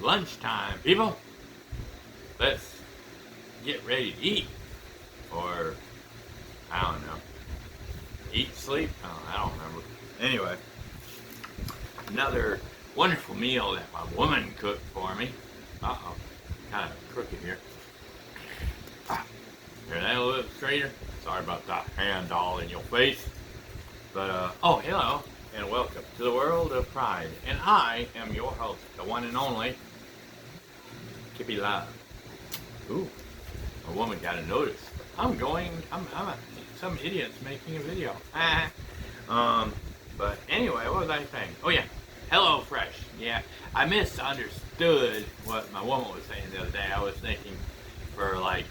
lunchtime, people. Let's get ready to eat. Or, I don't know. Eat, sleep? Oh, I don't remember. Anyway, another wonderful meal that my woman cooked for me. Uh-oh. Kind of crooked here. Hear that a little bit straighter? Sorry about that hand all in your face. But, oh, hello, and welcome to the world of pride. And I am your host, the one and only Kippy Love. Ooh, a woman got a notice. Some idiot's making a video. But anyway, what was I saying? Oh yeah, Hello Fresh. Yeah, I misunderstood what my woman was saying the other day. I was thinking for like,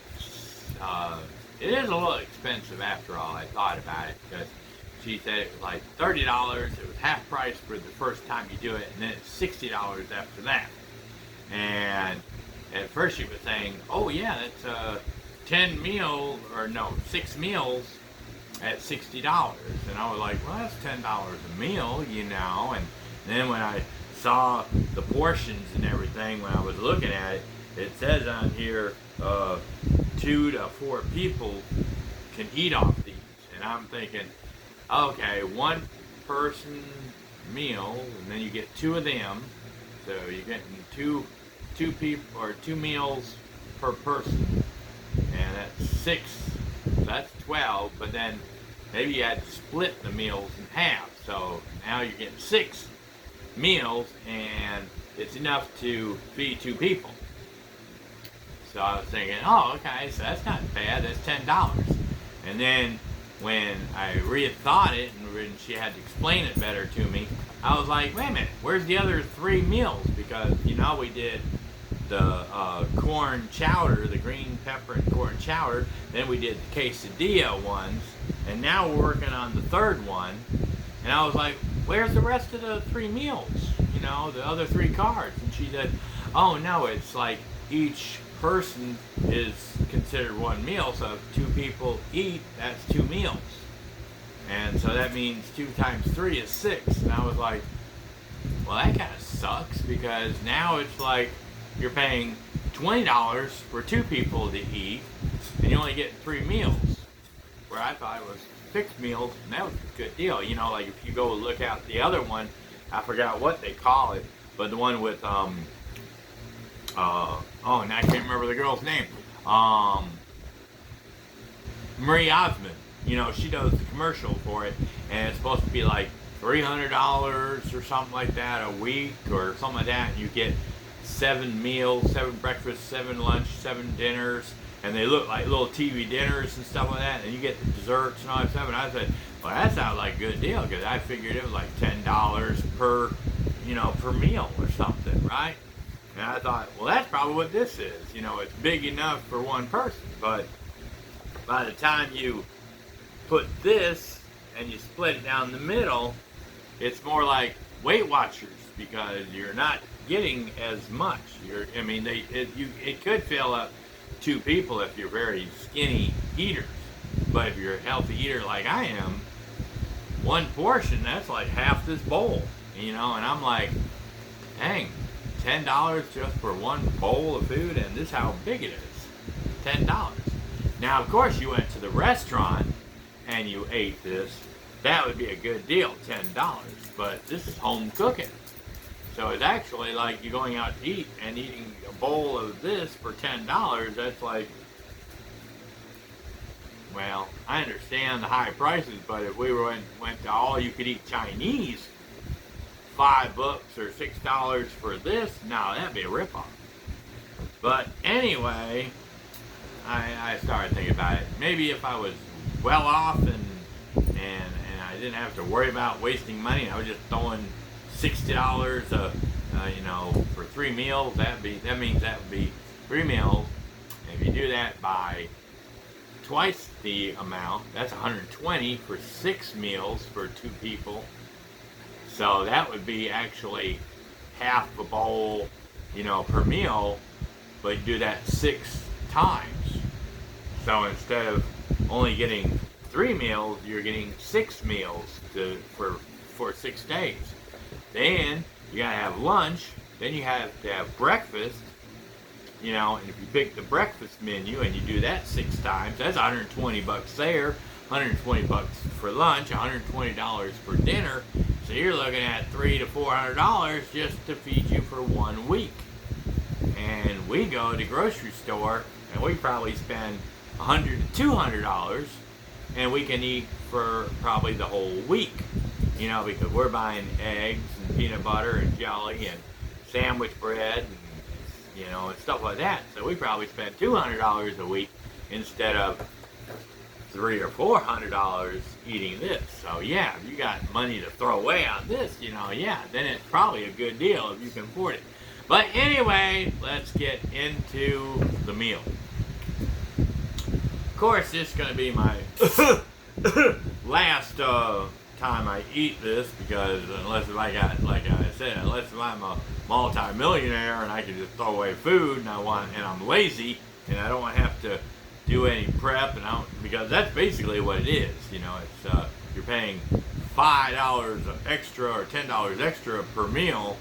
it is a little expensive after all. I thought about it because she said it was like $30. It was half price for the first time you do it, and then it's $60 after that. And at first she was saying, oh yeah, that's 6 meals at $60. And I was like, well, that's $10 a meal, you know. And then when I saw the portions and everything, when I was looking at it, it says on here 2 to 4 people can eat off these. And I'm thinking, okay, 1 person meal, and then you get 2 of them, so you're getting two people or 2 meals per person, and that's 6. So that's 12. But then maybe you had to split the meals in half, so now you're getting 6 meals, and it's enough to feed 2 people. So I was thinking, oh, okay, so that's not bad. That's $10. And then when I rethought it and when she had to explain it better to me, I was like, wait a minute, where's the other 3 meals? Because, you know, we did the corn chowder, the green pepper and corn chowder, then we did the quesadilla ones, and now we're working on the 3rd one. And I was like, where's the rest of the 3 meals? You know, the other 3 carbs. And she said, oh no, it's like each person is considered 1 meal, so if 2 people eat, that's 2 meals. And so that means 2 times 3 is 6. And I was like, well, that kind of sucks, because now it's like you're paying $20 for 2 people to eat, and you only get 3 meals. Where I thought it was 6 meals, and that was a good deal. You know, like if you go look at the other one, I forgot what they call it, but the one with and I can't remember the girl's name. Marie Osmond. You know, she does the commercial for it, and it's supposed to be like $300 or something like that a week or something like that, and you get 7 meals, 7 breakfasts, 7 lunch, 7 dinners, and they look like little TV dinners and stuff like that, and you get the desserts and all that stuff. And I said, well, that sounds like a good deal, because I figured it was like $10 per meal or something, right? And I thought, well, that's probably what this is. You know, it's big enough for 1 person, but by the time you put this and you split it down the middle, it's more like Weight Watchers, because you're not getting as much. It could fill up 2 people if you're very skinny eaters, but if you're a healthy eater like I am, 1 portion, that's like half this bowl, you know. And I'm like, dang, $10 just for 1 bowl of food, and this is how big it is, $10. Now, of course, you went to the restaurant and you ate this, that would be a good deal, $10. But this is home cooking. So it's actually like you're going out to eat and eating a bowl of this for $10. That's like, well, I understand the high prices, but if we went to all-you-could-eat Chinese, $5 or $6 for this, no, that'd be a ripoff. But anyway, I started thinking about it. Maybe if I was well off and I didn't have to worry about wasting money, I was just throwing $60 for 3 meals, that means that would be 3 meals. And if you do that by twice the amount, that's $120 for 6 meals for 2 people. So that would be actually half a bowl, per meal, but you do that 6 times. So instead of only getting 3 meals, you're getting 6 meals for 6 days. Then you gotta have lunch, Then you have to have breakfast, you know, and if you pick the breakfast menu and you do that 6 times, that's 120 bucks there, 120 bucks for lunch, $120 for dinner. So you're looking at $300 to $400 just to feed you for 1 week. And we go to the grocery store and we probably spend $100 to $200, and we can eat for probably the whole week. You know, because we're buying eggs and peanut butter and jelly and sandwich bread and, you know, and stuff like that. So we probably spend $200 a week instead of $300 or $400 eating this. So yeah, if you got money to throw away on this, you know, yeah, then it's probably a good deal if you can afford it. But anyway, let's get into the meal. Of course, this is going to be my last time I eat this, because unless if I got, like I said, unless if I'm a multi-millionaire and I can just throw away food and I'm lazy and I don't have to do any prep, and because that's basically what it is. You know, it's you're paying $5 extra or $10 extra per meal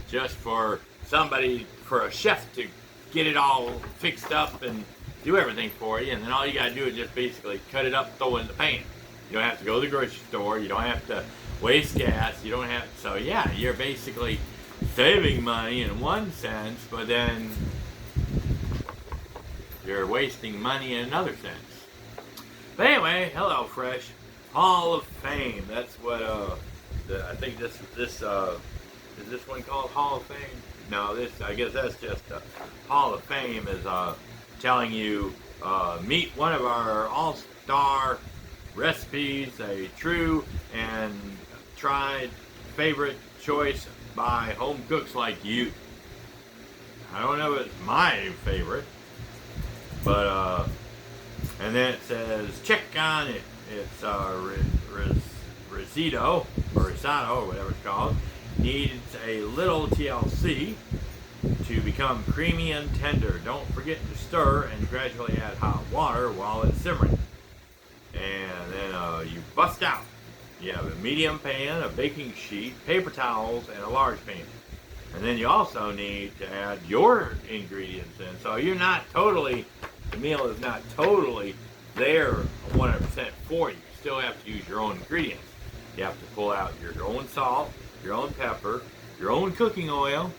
just for a chef to get it all fixed up and do everything for you, and then all you gotta do is just basically cut it up, throw it in the pan. You don't have to go to the grocery store, you don't have to waste gas, you don't have, so yeah, you're basically saving money in one sense, but then you're wasting money in another sense. But anyway, HelloFresh Hall of Fame. That's what I think this is this one called Hall of Fame? No, I guess that's just Hall of Fame is telling you meet one of our all-star recipes, a true and tried favorite choice by home cooks like you. I don't know if it's my favorite, but and then it says check on it. It's risotto or whatever it's called. Needs a little TLC to become creamy and tender. Don't forget to stir and gradually add hot water while it's simmering. And then you bust out. You have a medium pan, a baking sheet, paper towels, and a large pan. And then you also need to add your ingredients in. So you're not totally, the meal is not totally there 100% for you. You still have to use your own ingredients. You have to pull out your own salt, your own pepper, your own cooking oil,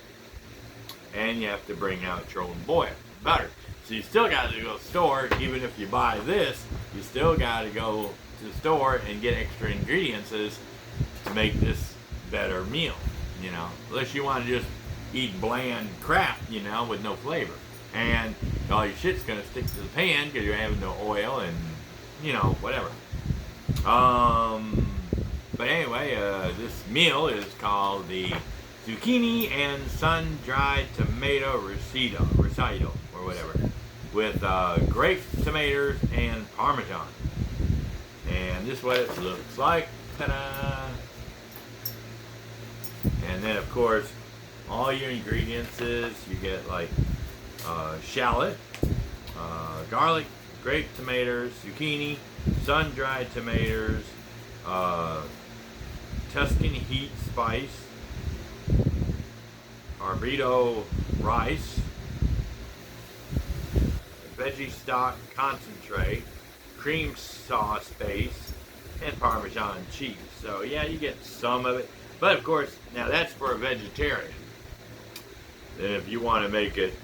and you have to bring out your own butter. So you still got to go to the store. Even if you buy this, you still got to go to the store and get extra ingredients to make this better meal, you know. Unless you want to just eat bland crap, you know, with no flavor. And all your shit's going to stick to the pan because you're having no oil and, you know, whatever. But anyway, this meal is called the zucchini and sun-dried tomato risotto or whatever, with grape tomatoes and Parmesan. And this is what it looks like. Ta-da! And then, of course, all your ingredients is you get like shallot, garlic, grape tomatoes, zucchini, sun-dried tomatoes, Tuscan heat spice, arborio rice, veggie stock concentrate, cream sauce base, and Parmesan cheese. So yeah, you get some of it. But of course, now that's for a vegetarian. Then if you want to make it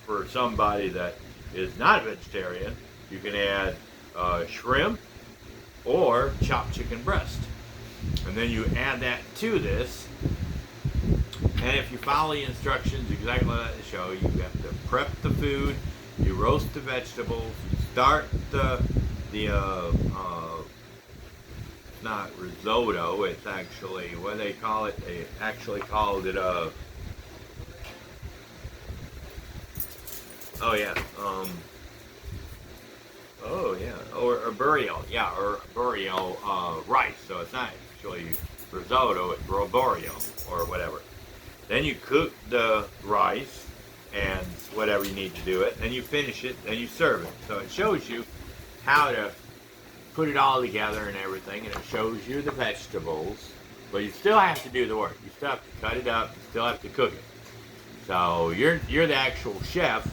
for somebody that is not a vegetarian, you can add shrimp or chopped chicken breast. And then you add that to this. And if you follow the instructions exactly like the show, you have to prep the food, you roast the vegetables, you start not risotto, it's actually, what do they call it? They actually called it arborio rice. So it's not actually risotto, it's arborio or whatever. Then you cook the rice and whatever you need to do it, then you finish it, then you serve it. So it shows you how to put it all together and everything, and it shows you the vegetables, but you still have to do the work. You still have to cut it up. You still have to cook it. So you're the actual chef,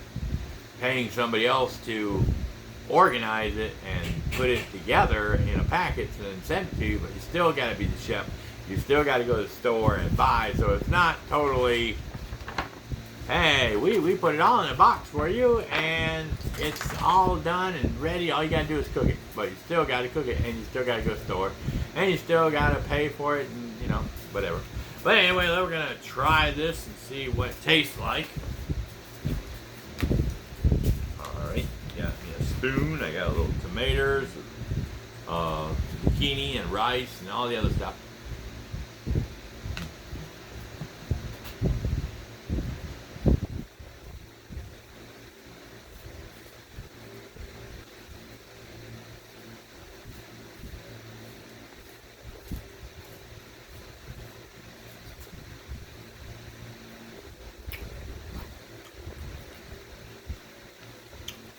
paying somebody else to organize it and put it together in a package and then send it to you. But you still got to be the chef. You still got to go to the store and buy. So it's not totally, hey, we put it all in a box for you and it's all done and ready. All you got to do is cook it. But you still got to cook it and you still got to go to the store and you still got to pay for it and, you know, whatever. But anyway, we're going to try this and see what it tastes like. Alright, got me a spoon. I got a little tomatoes, zucchini and rice and all the other stuff.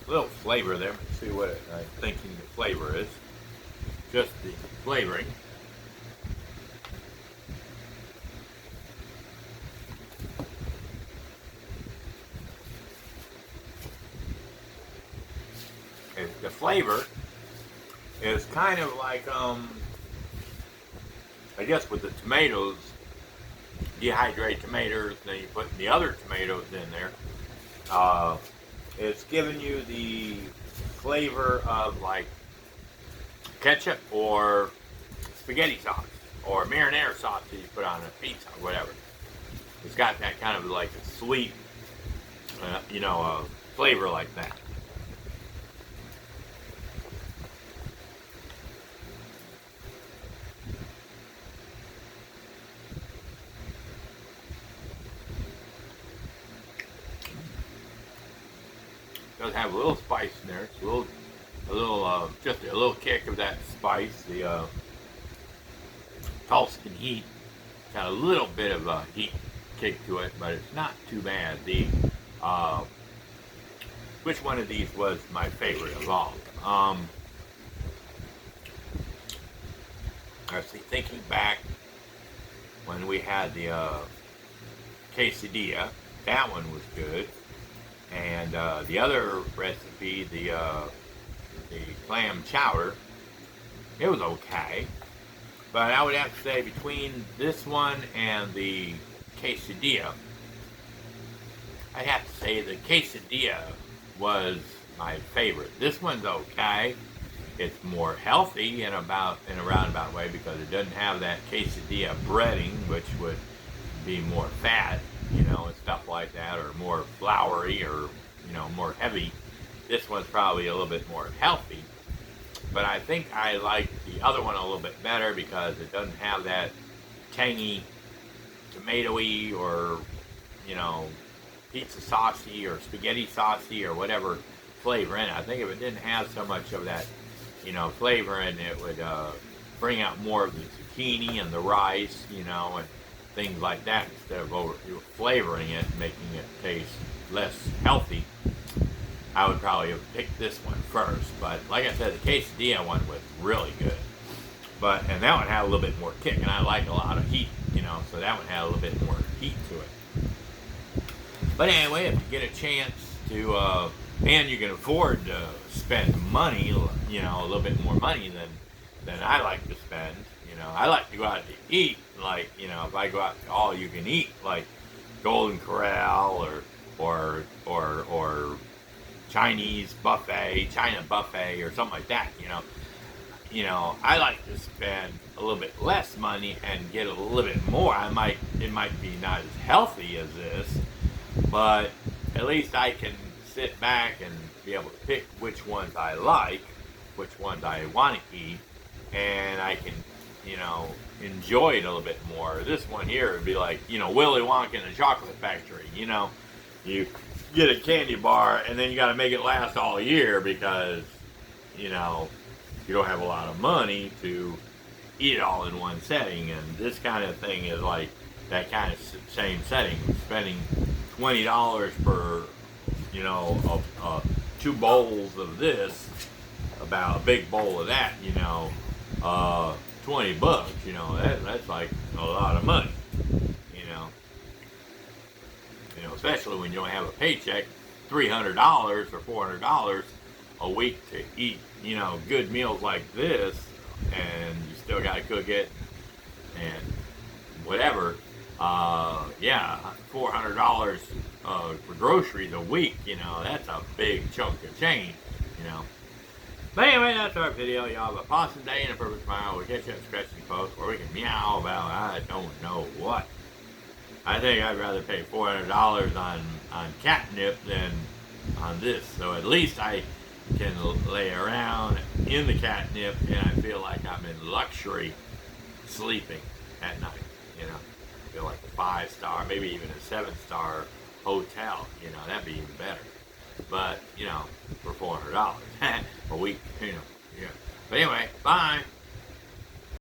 Little flavor there. Let's see what I'm thinking the flavor is. Just the flavoring. And the flavor is kind of like, I guess with the tomatoes, dehydrated tomatoes, then you put the other tomatoes in there. It's giving you the flavor of like ketchup or spaghetti sauce or marinara sauce that you put on a pizza or whatever. It's got that kind of like a sweet, flavor like that. Does have a little spice in there. It's just a little kick of that spice. The Tuscan heat got a little bit of a heat kick to it, but it's not too bad. Which one of these was my favorite of all? Actually, thinking back when we had the quesadilla, that one was good. And the other recipe, the clam chowder, it was okay. But I would have to say between this one and the quesadilla, I'd have to say the quesadilla was my favorite. This one's okay. It's more healthy in a roundabout way because it doesn't have that quesadilla breading, which would be more fat, and stuff like that, or more floury, or more heavy. This one's probably a little bit more healthy, but I think I like the other one a little bit better because it doesn't have that tangy, tomatoey, or pizza saucy or spaghetti saucy or whatever flavor in it. I think if it didn't have so much of that, flavor in it, would bring out more of the zucchini and the rice, and things like that, instead of flavoring it and making it taste less healthy. I would probably have picked this one first, but like I said, the quesadilla one was really good. And that one had a little bit more kick, and I like a lot of heat, so that one had a little bit more heat to it. But anyway, if you get a chance to, and you can afford to spend money, a little bit more money than I like to spend. I like to go out to eat, like, if I go out to all you can eat, like Golden Corral or Chinese buffet, China buffet, or something like that, I like to spend a little bit less money and get a little bit more. It might be not as healthy as this, but at least I can sit back and be able to pick which ones I like, which ones I want to eat, and I can, enjoy it a little bit more. This one here would be like, Willy Wonka in the Chocolate Factory. You get a candy bar and then you got to make it last all year because, you don't have a lot of money to eat it all in one setting. And this kind of thing is like that kind of same setting. Spending $20 for, 2 bowls of this, about a big bowl of that, 20 bucks, you know, that's like a lot of money, you know. You know, especially when you don't have a paycheck, $300 or $400 a week to eat, you know, good meals like this, and you still got to cook it and whatever. Yeah, $400 for groceries a week, you know, that's a big chunk of change, you know. But anyway, that's our video. Y'all have a awesome day and a perfect tomorrow. We'll catch you at Scratchy Post where we can meow about I don't know what. I think I'd rather pay $400 on catnip than on this. So at least I can lay around in the catnip and I feel like I'm in luxury sleeping at night. You know, I feel like a 5-star, maybe even a 7-star hotel. You know, that'd be even better. But you know, for $400 a week, you know, yeah. But anyway, bye.